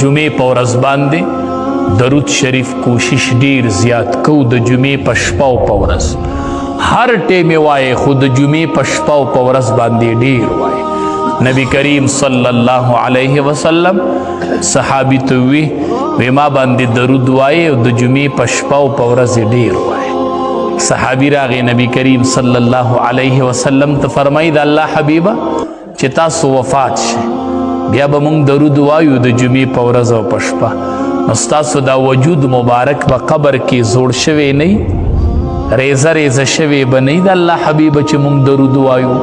جمعې په ورځ باندې درود شریف کوشش ډیر زیات کو د جمعې په شپه او په ورځ هر ټیم وایي خو د جمعې په شپه او په ورځ باندې ډیر وایي نبی کریم صلی الله علیه وسلم صحابي ته وی ما باندې درود وایي او د جمعې په شپه او په ورځ ډیر وایي صحابي راغی نبی کریم صلی الله علیه وسلم ته فرمایي د الله حبیبه چې تاسو وفات شئ بیا به موږ درود وایو د جمعې په ورځ او په شپه نو ستاسو دا وجود مبارک په قبر کې زوړ شوی نه ریزه ریزه شوی به نه د الله حبیبه چې موږ درود وایو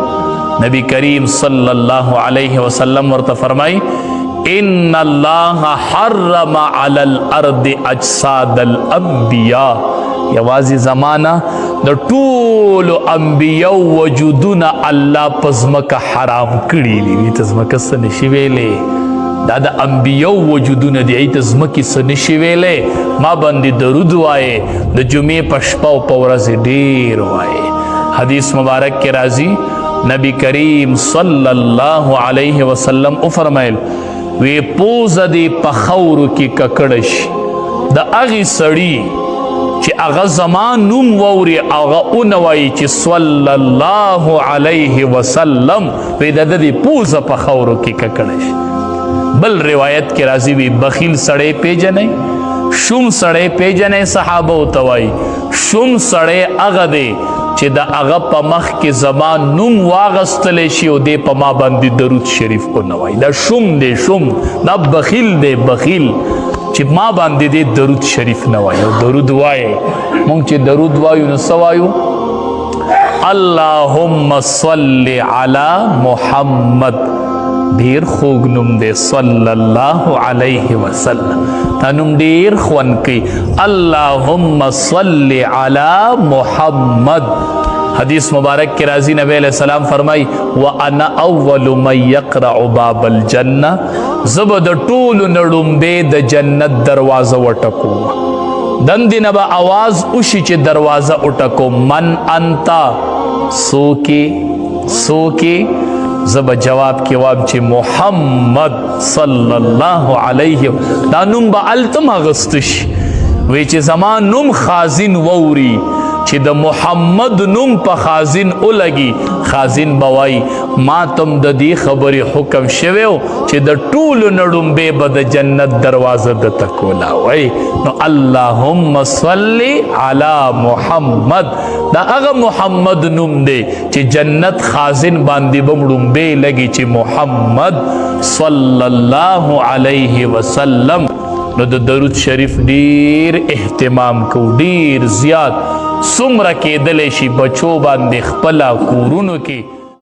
نبی کریم صلی الله علیه وسلم ورته فرمایي ان الله حرم علی الارض اجساد الانبیاء یوازې زمانہ د ټولو انبیاء وجودونه الله په ځمکه حرام کړي دي ته ځمکه څه نشي ویلی دا د انبیاء وجودونه دي ته ځمکې څه نشي ویلی ما باندې درود وایې د جمعې په شپه او په ورځ ډېر وایې حدیث مبارک کې راځي نبی کریم صلی الله علیه وسلم وفرمایل وی پوزه دې په خاورو کې ککړه شي د هغې سړي چې هغه زما نوم واوري هغه ونوایي چې صلی الله علیه وسلم وی د ده دې پوزه په خاورو کې ککړه شي بل روایت کې راځي وی بخیل سړی پیژنئ شوم سړی پیژنئ صحابه ورته وایي شوم سړی هغه دی چې د هغه په مخ کې زما نوم واغستلی شي او دی په ما باندې درود شریف ونوایي دا شوم دی شوم دا بخیل دی بخیل چې ما باندې دی درود شریف نه وایي او درود وایي مونږ چې درود وایو نو څه وایو اللهم صل علی محمد ډیر خوږ نوم دی صلی الله علیه وسلم دا نوم ډیر خوند کوي اللهم صل علی محمد حدیث مبارک کې راځي نبی علیہ السلام فرمای وانا اول من یقرع باب الجنه زب د ټولو نه لومبې د جنت دروازه وټکو دندې نه به آواز وشي چې دروازه وټکو من انتا سوکې زب جواب کې واب چې محمد صلی الله علیه دا نوم به التم اغسط شي وی چې زما نوم خازن ووري چې د محمد نوم په خازن ولګي خازن بوای ما تم د دې خبرې حکم شوی چې د ټولو نه لومبې به د جنت دروازه درته کولاوی نو اللهم صل علی محمد دا هغه محمد نوم دی چې جنت خازن باندې به لومبې لګي چې محمد صلی الله علیه وسلم نو د درود شریف ډیر اهتمام کو ډیر زیات څومره کېدلی شي بچو باندې خپله کورونو کې